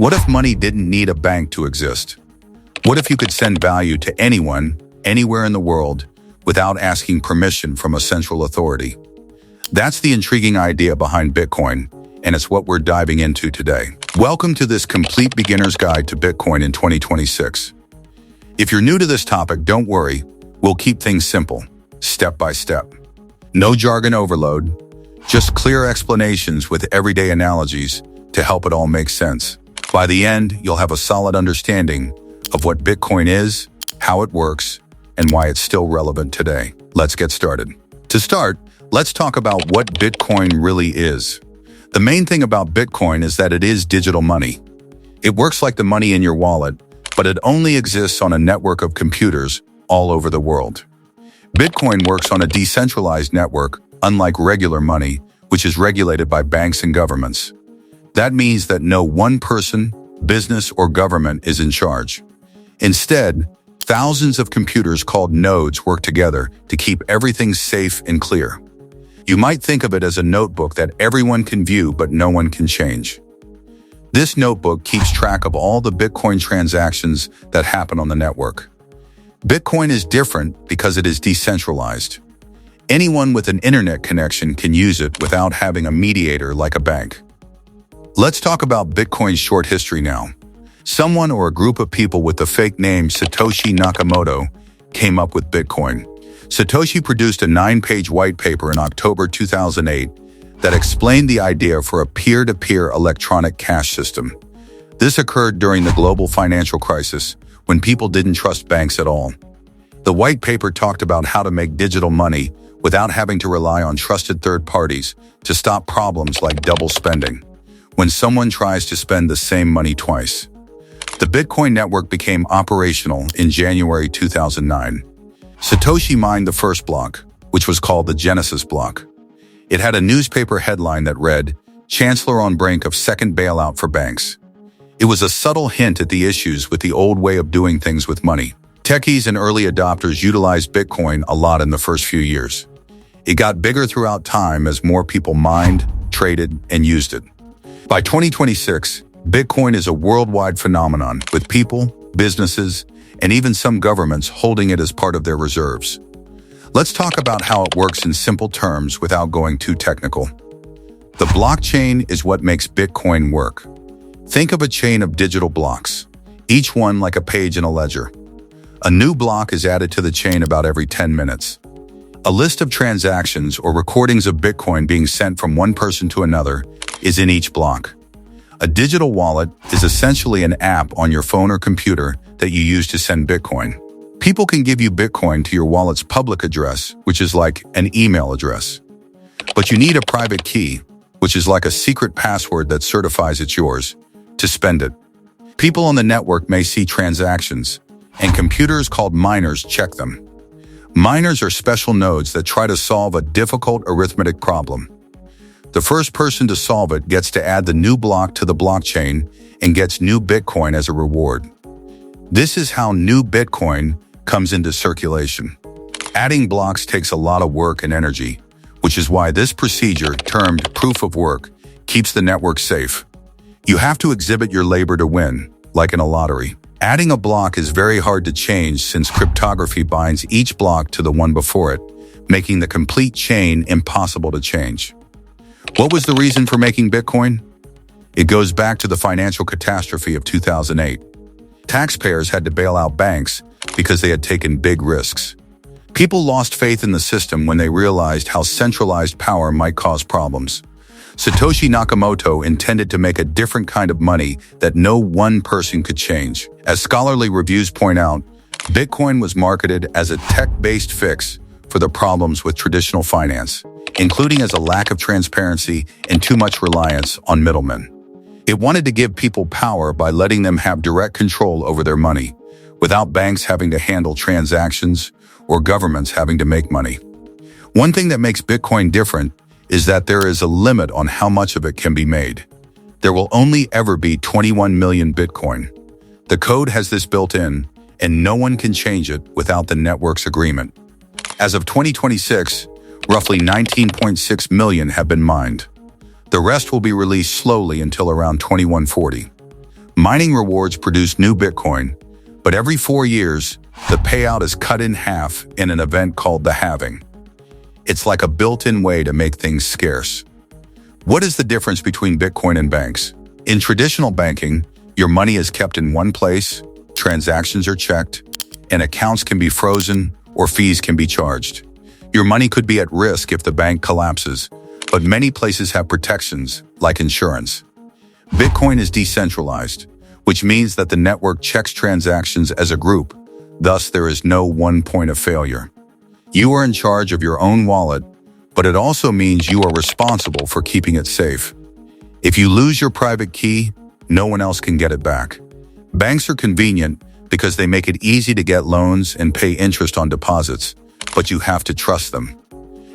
What if money didn't need a bank to exist? What if you could send value to anyone, anywhere in the world, without asking permission from a central authority? That's the intriguing idea behind Bitcoin, and it's what we're diving into today. Welcome to this complete beginner's guide to Bitcoin in 2026. If you're new to this topic, don't worry, we'll keep things simple, step by step. No jargon overload, just clear explanations with everyday analogies to help it all make sense. By the end, you'll have a solid understanding of what Bitcoin is, how it works, and why it's still relevant today. Let's get started. To start, let's talk about what Bitcoin really is. The main thing about Bitcoin is that it is digital money. It works like the money in your wallet, but it only exists on a network of computers all over the world. Bitcoin works on a decentralized network, unlike regular money, which is regulated by banks and governments. That means that no one person, business, or government is in charge. Instead, thousands of computers called nodes work together to keep everything safe and clear. You might think of it as a notebook that everyone can view but no one can change. This notebook keeps track of all the Bitcoin transactions that happen on the network. Bitcoin is different because it is decentralized. Anyone with an internet connection can use it without having a mediator like a bank. Let's talk about Bitcoin's short history now. Someone or a group of people with the fake name Satoshi Nakamoto came up with Bitcoin. Satoshi produced a 9-page white paper in October 2008 that explained the idea for a peer-to-peer electronic cash system. This occurred during the global financial crisis when people didn't trust banks at all. The white paper talked about how to make digital money without having to rely on trusted third parties to stop problems like double spending, when someone tries to spend the same money twice. The Bitcoin network became operational in January 2009. Satoshi mined the first block, which was called the Genesis block. It had a newspaper headline that read, "Chancellor on brink of second bailout for banks." It was a subtle hint at the issues with the old way of doing things with money. Techies and early adopters utilized Bitcoin a lot in the first few years. It got bigger throughout time as more people mined, traded, and used it. By 2026, Bitcoin is a worldwide phenomenon with people, businesses, and even some governments holding it as part of their reserves. Let's talk about how it works in simple terms without going too technical. The blockchain is what makes Bitcoin work. Think of a chain of digital blocks, each one like a page in a ledger. A new block is added to the chain about every 10 minutes. A list of transactions or recordings of Bitcoin being sent from one person to another is in each block. A digital wallet is essentially an app on your phone or computer that you use to send Bitcoin. People can give you Bitcoin to your wallet's public address, which is like an email address. But you need a private key, which is like a secret password that certifies it's yours, to spend it. People on the network may see transactions, and computers called miners check them. Miners are special nodes that try to solve a difficult arithmetic problem. The first person to solve it gets to add the new block to the blockchain and gets new Bitcoin as a reward. This is how new Bitcoin comes into circulation. Adding blocks takes a lot of work and energy, which is why this procedure, termed proof of work, keeps the network safe. You have to exhibit your labor to win, like in a lottery. Adding a block is very hard to change since cryptography binds each block to the one before it, making the complete chain impossible to change. What was the reason for making Bitcoin? It goes back to the financial catastrophe of 2008. Taxpayers had to bail out banks because they had taken big risks. People lost faith in the system when they realized how centralized power might cause problems. Satoshi Nakamoto intended to make a different kind of money that no one person could change. As scholarly reviews point out, Bitcoin was marketed as a tech-based fix for the problems with traditional finance, including as a lack of transparency and too much reliance on middlemen. It wanted to give people power by letting them have direct control over their money, without banks having to handle transactions or governments having to make money. One thing that makes Bitcoin different is that there is a limit on how much of it can be made. There will only ever be 21 million Bitcoin. The code has this built in, and no one can change it without the network's agreement. As of 2026, roughly 19.6 million have been mined. The rest will be released slowly until around 2140. Mining rewards produce new Bitcoin, but every 4 years, the payout is cut in half in an event called the halving. It's like a built-in way to make things scarce. What is the difference between Bitcoin and banks? In traditional banking, your money is kept in one place, transactions are checked, and accounts can be frozen or fees can be charged. Your money could be at risk if the bank collapses, but many places have protections, like insurance. Bitcoin is decentralized, which means that the network checks transactions as a group. Thus, there is no one point of failure. You are in charge of your own wallet, but it also means you are responsible for keeping it safe. If you lose your private key, no one else can get it back. Banks are convenient because they make it easy to get loans and pay interest on deposits, but you have to trust them.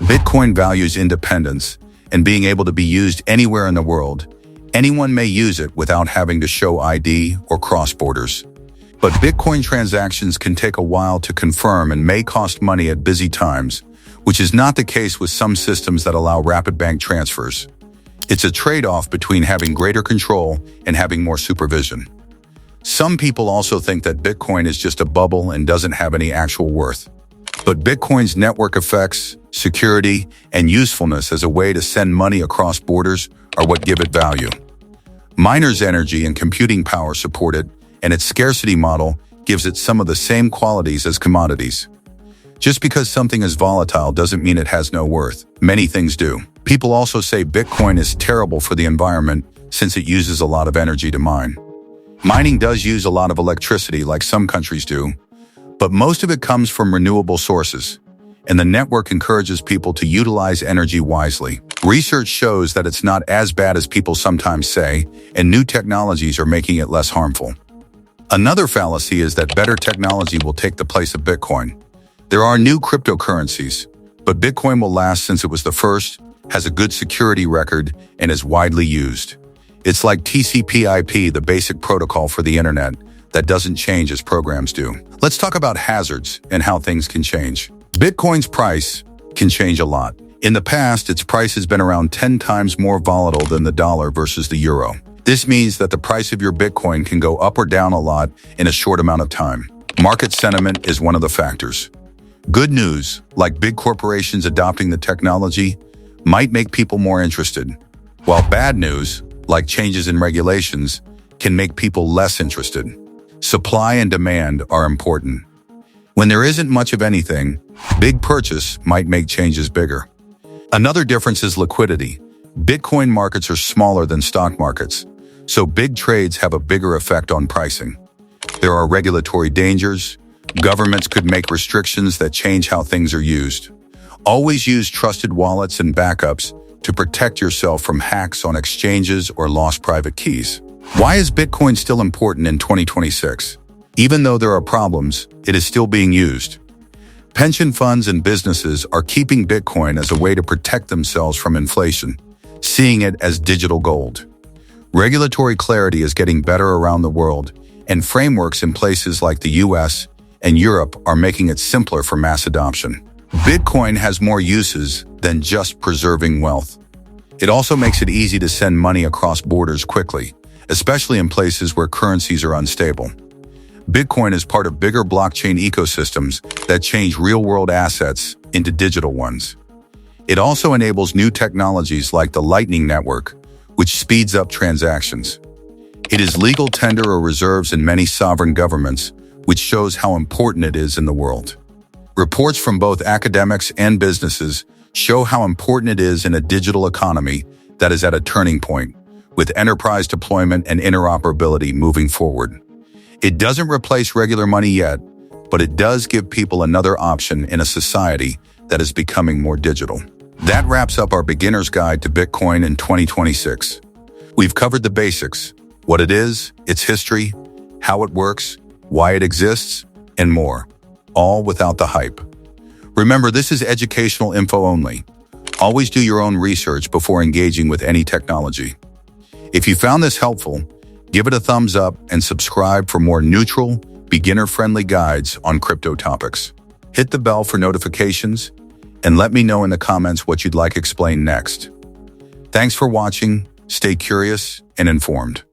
Bitcoin values independence and being able to be used anywhere in the world. Anyone may use it without having to show ID or cross borders. But Bitcoin transactions can take a while to confirm and may cost money at busy times, which is not the case with some systems that allow rapid bank transfers. It's a trade-off between having greater control and having more supervision. Some people also think that Bitcoin is just a bubble and doesn't have any actual worth. But Bitcoin's network effects, security, and usefulness as a way to send money across borders are what give it value. Miners' energy and computing power support it, and its scarcity model gives it some of the same qualities as commodities. Just because something is volatile doesn't mean it has no worth. Many things do. People also say Bitcoin is terrible for the environment since it uses a lot of energy to mine. Mining does use a lot of electricity like some countries do, but most of it comes from renewable sources, and the network encourages people to utilize energy wisely. Research shows that it's not as bad as people sometimes say, and new technologies are making it less harmful. Another fallacy is that better technology will take the place of Bitcoin. There are new cryptocurrencies, but Bitcoin will last since it was the first, has a good security record, and is widely used. It's like TCP/IP, the basic protocol for the internet, that doesn't change as programs do. Let's talk about hazards and how things can change. Bitcoin's price can change a lot. In the past, its price has been around 10 times more volatile than the dollar versus the euro. This means that the price of your Bitcoin can go up or down a lot in a short amount of time. Market sentiment is one of the factors. Good news, like big corporations adopting the technology, might make people more interested, while bad news, like changes in regulations, can make people less interested. Supply and demand are important. When there isn't much of anything, big purchase might make changes bigger. Another difference is liquidity. Bitcoin markets are smaller than stock markets, so big trades have a bigger effect on pricing. There are regulatory dangers. Governments could make restrictions that change how things are used. Always use trusted wallets and backups to protect yourself from hacks on exchanges or lost private keys. Why is Bitcoin still important in 2026? Even though there are problems, it is still being used. Pension funds and businesses are keeping Bitcoin as a way to protect themselves from inflation, seeing it as digital gold. Regulatory clarity is getting better around the world, and frameworks in places like the US and Europe are making it simpler for mass adoption. Bitcoin has more uses than just preserving wealth. It also makes it easy to send money across borders quickly, especially in places where currencies are unstable. Bitcoin is part of bigger blockchain ecosystems that change real-world assets into digital ones. It also enables new technologies like the Lightning Network, which speeds up transactions. It is legal tender or reserves in many sovereign governments, which shows how important it is in the world. Reports from both academics and businesses show how important it is in a digital economy that is at a turning point, with enterprise deployment and interoperability moving forward. It doesn't replace regular money yet, but it does give people another option in a society that is becoming more digital. That wraps up our beginner's guide to Bitcoin in 2026. We've covered the basics, what it is, its history, how it works, why it exists, and more, all without the hype. Remember, this is educational info only. Always do your own research before engaging with any technology. If you found this helpful, give it a thumbs up and subscribe for more neutral, beginner-friendly guides on crypto topics. Hit the bell for notifications and let me know in the comments what you'd like explained next. Thanks for watching, stay curious and informed.